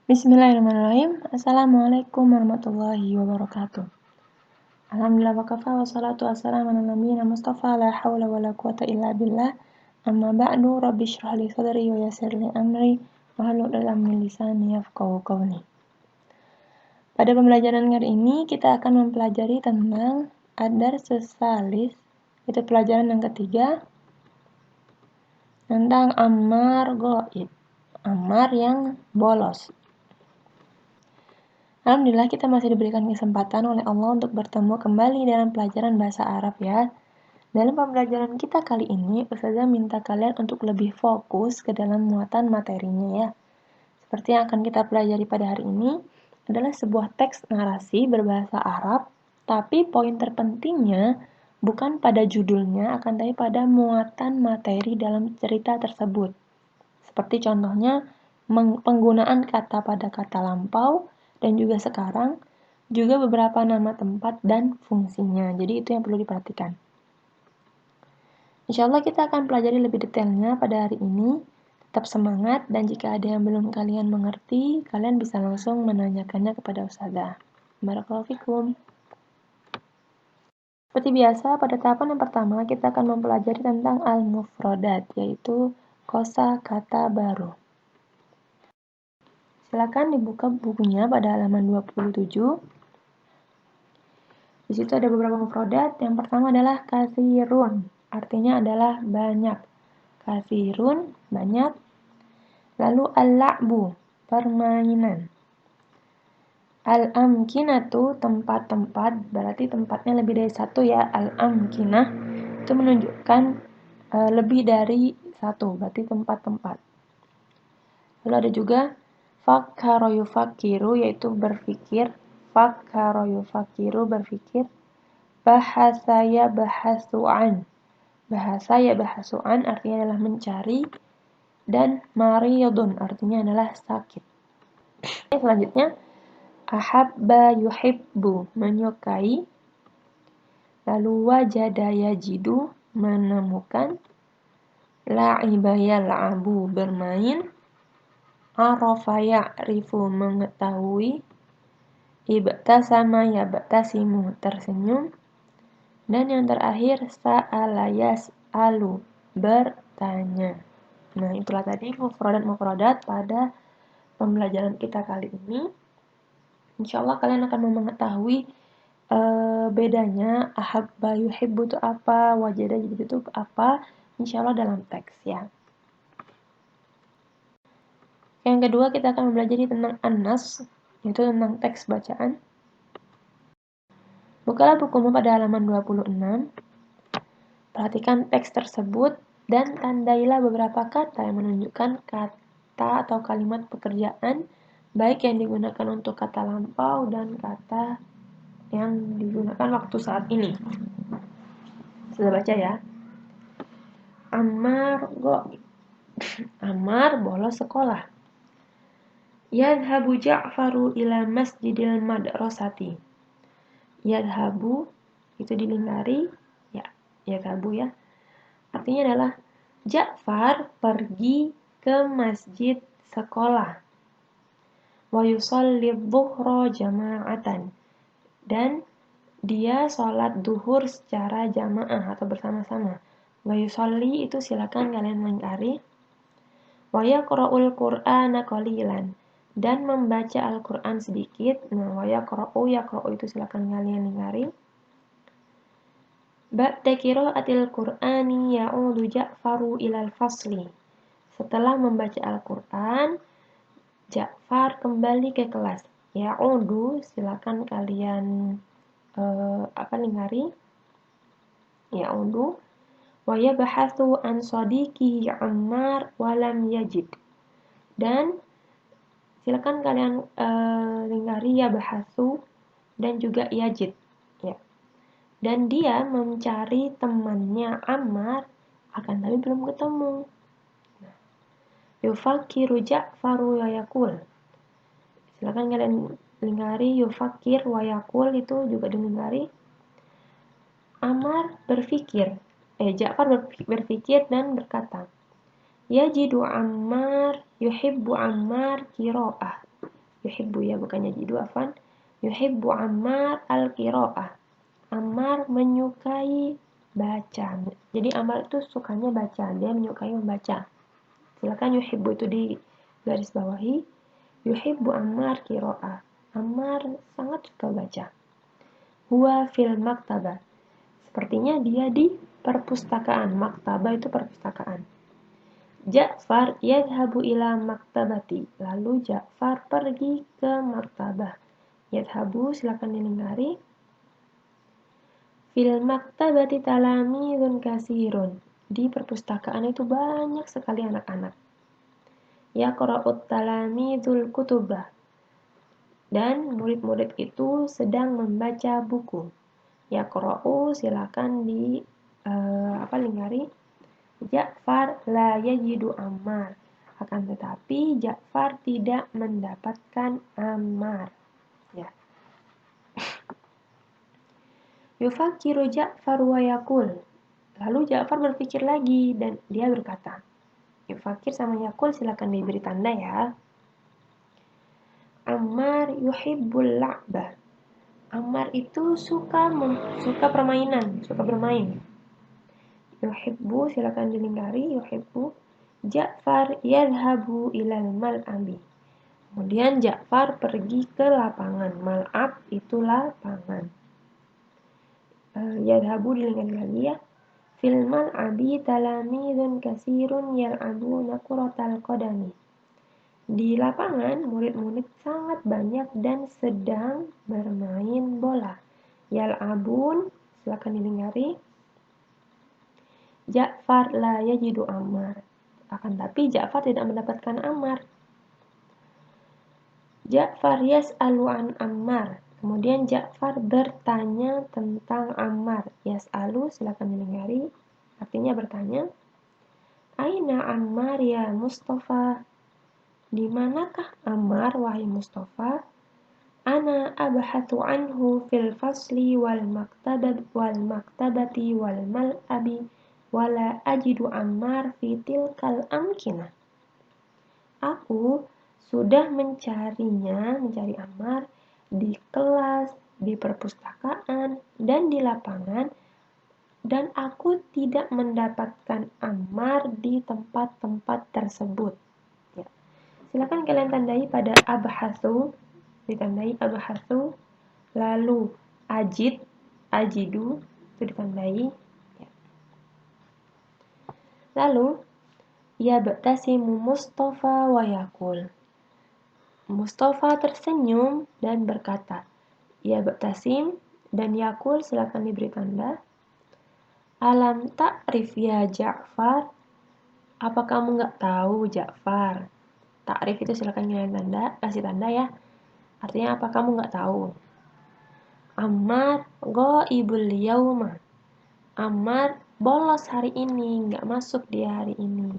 Bismillahirrahmanirrahim. Assalamualaikum warahmatullahi wabarakatuh. Alhamdulillah wa kafa wa salatu wassalamu ala nabiyyina Mustafa la haula wa la quwata illa billah. Amma ba'du, rabbi shrah li sadri wa yassir li amri wa hlul 'uqdatam min lisani yafqahu qawli. Pada pembelajaran kali ini kita akan mempelajari tentang ad-dars tsalis, itu pelajaran yang ketiga tentang Ammar ghaib, Ammar yang bolos. Alhamdulillah kita masih diberikan kesempatan oleh Allah untuk bertemu kembali dalam pelajaran bahasa Arab ya. Dalam pembelajaran kita kali ini, Ustazah minta kalian untuk lebih fokus ke dalam muatan materinya ya. Seperti yang akan kita pelajari pada hari ini adalah sebuah teks narasi berbahasa Arab, tapi poin terpentingnya bukan pada judulnya, akan tapi pada muatan materi dalam cerita tersebut. Seperti contohnya, penggunaan kata pada kata lampau, dan juga sekarang, juga beberapa nama tempat dan fungsinya. Jadi itu yang perlu diperhatikan. Insya Allah kita akan pelajari lebih detailnya pada hari ini. Tetap semangat, dan jika ada yang belum kalian mengerti, kalian bisa langsung menanyakannya kepada Ustazah. Barakallahu fikum. Seperti biasa, pada tahapan yang pertama kita akan mempelajari tentang al-mufradat, yaitu kosakata baru. Silakan dibuka bukunya pada halaman 27. Di situ ada beberapa mufradat. Yang pertama adalah katsirun, artinya adalah banyak. Katsirun, banyak. Lalu al-la'bu, permainan. Al-amkinatu, tempat-tempat, berarti tempatnya lebih dari satu ya. Al-amkinah itu menunjukkan lebih dari satu, berarti tempat-tempat. Lalu ada juga fakkara yufakkiru, yaitu berpikir. Fakkara yufakkiru, berpikir. Bahasa yabhasu an, bahasa yabhasu an artinya adalah mencari. Dan maridun artinya adalah sakit. Selanjutnya ahabba yuhibbu, menyukai. Lalu wajada yajidu, menemukan. La'iba yal'abu, bermain. Arafa ya'rifu, mengetahui. Ibtasama yabtasimu, tersenyum. Dan yang terakhir sa'ala yas'alu, bertanya. Nah, itulah tadi mufradat-mufradat pada pembelajaran kita kali ini. Insya Allah kalian akan mengetahui bedanya ahabba yuhibbu itu apa, wajada itu apa, insya Allah dalam teks ya. Yang kedua kita akan mempelajari tentang an-nas, yaitu tentang teks bacaan. Bukalah bukumu pada halaman 26. Perhatikan teks tersebut dan tandailah beberapa kata yang menunjukkan kata atau kalimat pekerjaan, baik yang digunakan untuk kata lampau dan kata yang digunakan waktu saat ini. Sudah baca ya. Ammar ghaib, Ammar bolos sekolah. Yadhabu Ja'faru ila masjidil madrasati. Yadhabu itu dilingkari ya, yadhabu ya. Artinya adalah Ja'far pergi ke masjid sekolah. Wa yusalli dhuhra jama'atan, dan dia sholat duhur secara jamaah atau bersama-sama. Wa yusalli itu silakan kalian lingkari. Wa yaqra'ul qur'ana qalilan, dan membaca Al-Qur'an sedikit. Nah, wa yaqra'u itu silakan kalian lingkari. Ba'da qira'atil Qur'ani ya'udu Ja'faru ilal fasli. Setelah membaca Al-Qur'an, Ja'far kembali ke kelas. Ya'udu silakan kalian lingkari. Ya'udu. Wa yabhathu an sadiqihi Ammar wa lam yajid. Dan silakan kalian lingkari yabhathu dan juga yajid ya. Dan dia mencari temannya Ammar, akan tapi belum ketemu. Yufakiru Ja'faru wa yaqul. Silakan kalian lingkari yufakir wa yaqul, itu juga dilingkari. Ammar berpikir, Ja'far berpikir dan berkata, yajidu Ammar yuhibbu Ammar qira'ah. yuhibbu ya bukan yajidu afan. Yuhibbu Ammar al-qiraah. Ammar menyukai baca. Jadi Ammar itu sukanya baca, dia menyukai membaca. Silakan yuhibbu itu di garis bawahi. Yuhibbu Ammar qiraah. Ammar sangat suka baca. Huwa fil maktabah. Sepertinya dia di perpustakaan. Maktabah itu perpustakaan. Ja'far yadhabu ila maktabati. Lalu Ja'far pergi ke maktabah. Yadhabu silakan dilingkari. Fil maktabati talamidun kasirun. Di perpustakaan itu banyak sekali anak-anak. Yaqra'ut talamidul kutubah. Dan murid-murid itu sedang membaca buku. Yaqra'u silakan di lingkari. Ja'far la yajidu Ammar. Akan tetapi Ja'far tidak mendapatkan Ammar. Ya. Yufakiru Ja'far wa yaqul. Lalu Ja'far berpikir lagi dan dia berkata. Yufakir sama yaqul silakan diberi tanda ya. Ammar yuhibbul la'bah. Ammar itu suka permainan, suka bermain. Yuhibbu silakan dilingkari. Yuhibbu. Ja'far yadhabu ilal mal'abi. Kemudian Ja'far pergi ke lapangan. Mal'ab itu lapangan. Yadhabu dilingkari lagi ya. Fil mal'abi talamidun kasirun yal'abuna kuratal qadami. Di lapangan murid-murid sangat banyak dan sedang bermain bola. Yal'abun silakan dilingkari. Ja'far la yajidu Ammar. Akan tapi Ja'far tidak mendapatkan Ammar. Ja'far yas'alu an Ammar. Kemudian Ja'far bertanya tentang Ammar. Yas'alu silakan dilingkari. Artinya bertanya. Aina Ammar ya Mustafa? Di manakah Ammar wahai Mustafa? Ana abhathu anhu fil fasli wal maktabati wal mal'abi wala ajidu Ammar fi tilkal amkinah. Aku sudah mencari Ammar di kelas, di perpustakaan, dan di lapangan, dan aku tidak mendapatkan Ammar di tempat-tempat tersebut. Ya. Silakan kalian tandai pada abhathu, ditandai abhathu, lalu ajidu, itu ditandai. Ya. Lalu yabtasimu Mustafa wa yaqul. Mustafa tersenyum dan berkata. Yabtasim dan yaqul silakan diberi tanda. Alam ta'rif ya Ja'far? Apa kamu nggak tahu Ja'far? Ta'rif itu silakan kasih tanda ya. Artinya apa kamu nggak tahu? Ammar ghaibul yauma. Ammar bolos hari ini, nggak masuk dia hari ini.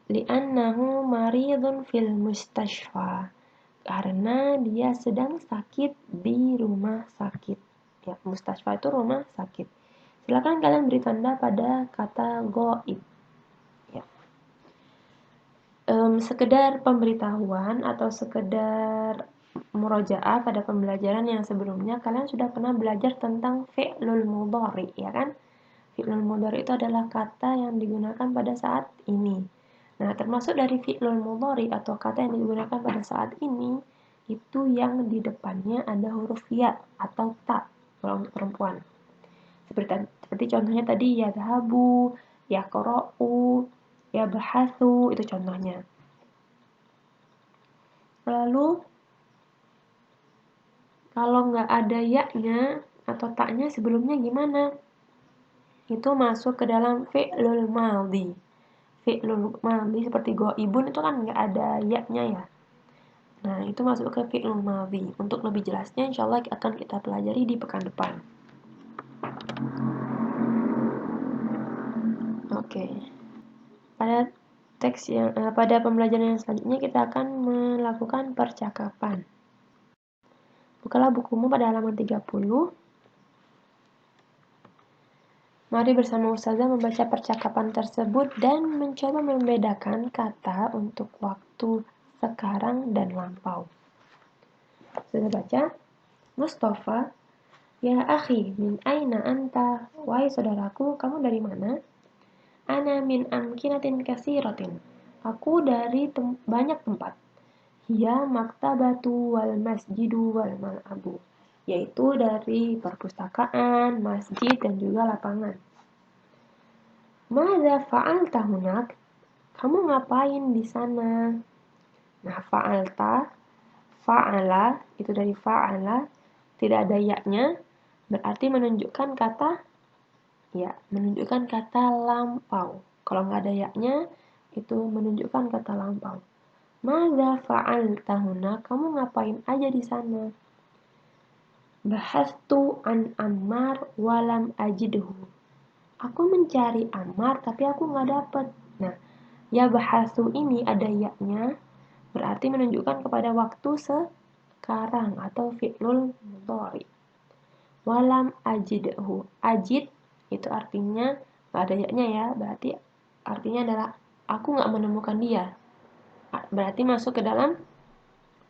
Li'annahu maridun fil mustashfa. Karena dia sedang sakit di rumah sakit. Ya, mustashfa itu rumah sakit. Silakan kalian beri tanda pada kata ghaib. Ya. Sekedar pemberitahuan atau sekedar murojaah pada pembelajaran yang sebelumnya, kalian sudah pernah belajar tentang fi'lul mudhari, ya kan? Fi'lul mudhari itu adalah kata yang digunakan pada saat ini. Nah, termasuk dari fi'lul mudhari atau kata yang digunakan pada saat ini, itu yang di depannya ada huruf ya atau ta kalau untuk perempuan. Seperti contohnya tadi yadhabu, yaqra'u, yabhathu, itu contohnya. Lalu kalau nggak ada ya-nya atau ta-nya sebelumnya gimana? Itu masuk ke dalam fi'lul madhi. Fi'lul madhi seperti ghaibun itu kan nggak ada ya-nya ya. Nah, itu masuk ke fi'lul madhi. Untuk lebih jelasnya insyaallah akan kita pelajari di pekan depan. Oke. Pada pembelajaran yang selanjutnya kita akan melakukan percakapan. Bukalah bukumu pada halaman 30. Mari bersama Ustazah membaca percakapan tersebut dan mencoba membedakan kata untuk waktu sekarang, dan lampau. Sudah baca? Mustafa, ya akhi, min aina anta? Wahai saudaraku, kamu dari mana? Ana min amkinatin kasiratin. Aku dari banyak tempat. Hiya maktabatu wal masjidu wal mal'abu. Yaitu dari perpustakaan, masjid, dan juga lapangan. Madza fa'alta hunak? Kamu ngapain di sana? Nah, fa'ala, itu dari fa'ala, tidak ada ya-nya, berarti menunjukkan kata lampau. Kalau nggak ada ya-nya, itu menunjukkan kata lampau. Madza fa'alta huna? Kamu ngapain aja di sana? Bahastu an Ammar walam ajidhu. Aku mencari Ammar tapi aku nggak dapet. Nah, ya bahastu ini ada ya-nya, berarti menunjukkan kepada waktu sekarang atau fi'lul mudhari. Walam ajidhu. Ajid itu artinya nggak ada ya-nya ya, berarti artinya adalah aku nggak menemukan dia. Berarti masuk ke dalam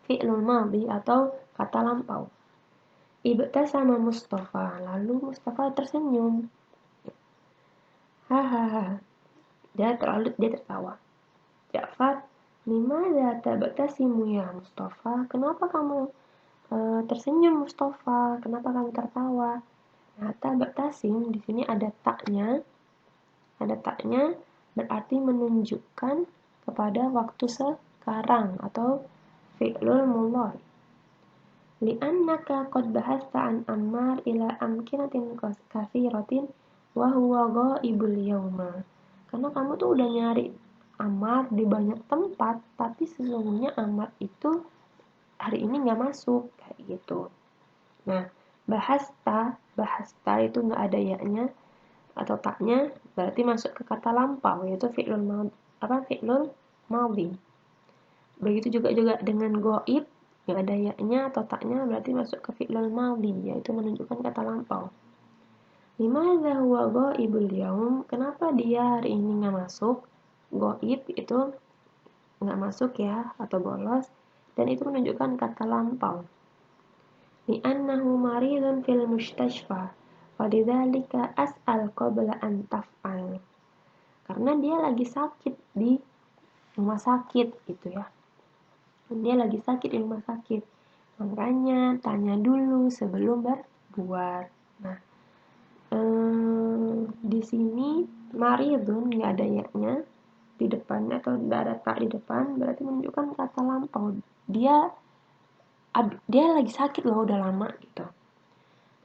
fi'lul madhi atau kata lampau. Ibtasama Mustafa, lalu Mustafa tersenyum. Hahaha. Dia tertawa. Ja'far, limadza tabtasimu ya Mustafa? Kenapa kamu tersenyum Mustafa? Kenapa kamu tertawa? Nah, tabtasim di sini ada taknya. Ada taknya berarti menunjukkan kepada waktu sekarang atau fi'lul mudhari. Li'annaka qad bahasta an Ammar ila amkinatin katsiratin wa huwa ghaibul yauma. Karena kamu tuh udah nyari Ammar di banyak tempat, tapi sesungguhnya Ammar itu hari ini nggak masuk, kayak gitu. Nah, bahasta itu nggak ada ya-nya atau taknya, berarti masuk ke kata lampau, yaitu fi'lul madhi. Begitu juga dengan goib, nggak ada ya-nya atau taknya, berarti masuk ke fi'lul madhi, yaitu menunjukkan kata lampau. Limadza huwa ghaibul yaum? Kenapa dia hari ini nggak masuk? Goib itu nggak masuk ya, atau bolos, dan itu menunjukkan kata lampau. Li'annahu maridun fil mustashfa, walidzalika as'al qabla an taf'al. Karena dia lagi sakit di rumah sakit gitu ya. Dia lagi sakit di rumah sakit. Makanya tanya dulu sebelum berbuat. Nah, di sini maridun nggak ada ya-nya di depan atau nggak ada tak di depan, berarti menunjukkan kata lampau. Dia lagi sakit loh, udah lama gitu.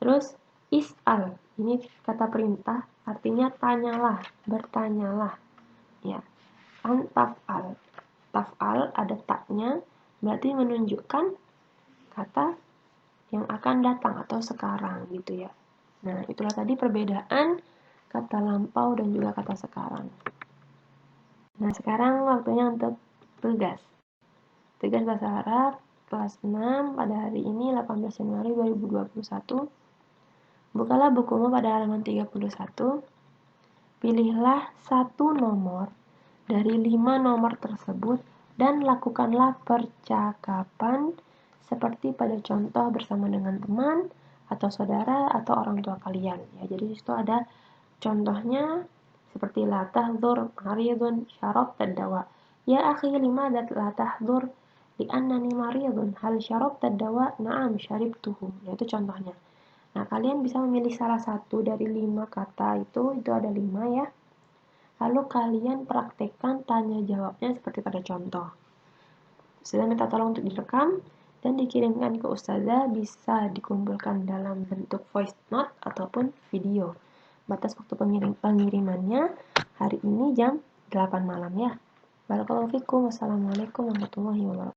Terus is'al, ini kata perintah, artinya tanyalah, bertanyalah. Ya, taf'al. Taf'al ada taknya, berarti menunjukkan kata yang akan datang atau sekarang gitu ya. Nah, itulah tadi perbedaan kata lampau dan juga kata sekarang. Nah, sekarang waktunya untuk tugas. Tugas bahasa Arab kelas 6 pada hari ini 18 Januari 2021. Bukalah bukumu pada halaman 31. Pilihlah satu nomor dari 5 nomor tersebut dan lakukanlah percakapan seperti pada contoh bersama dengan teman atau saudara atau orang tua kalian. Ya, jadi itu ada contohnya seperti la tahdzur maridun syarabta dawa. Ya akhi, limadza la tahdzur? Li'annani maridun. Hal syarabta dawa? Na'am syaribtuhu. Nah, itu contohnya. Nah, kalian bisa memilih salah satu dari 5 kata itu ada 5 ya. Lalu kalian praktekkan tanya jawabnya seperti pada contoh. Saya minta tolong untuk direkam dan dikirimkan ke Ustazah, bisa dikumpulkan dalam bentuk voice note ataupun video. Batas waktu pengirimannya hari ini jam 8 malam ya. Barakallahu fikum. Wassalamualaikum warahmatullahi wabarakatuh.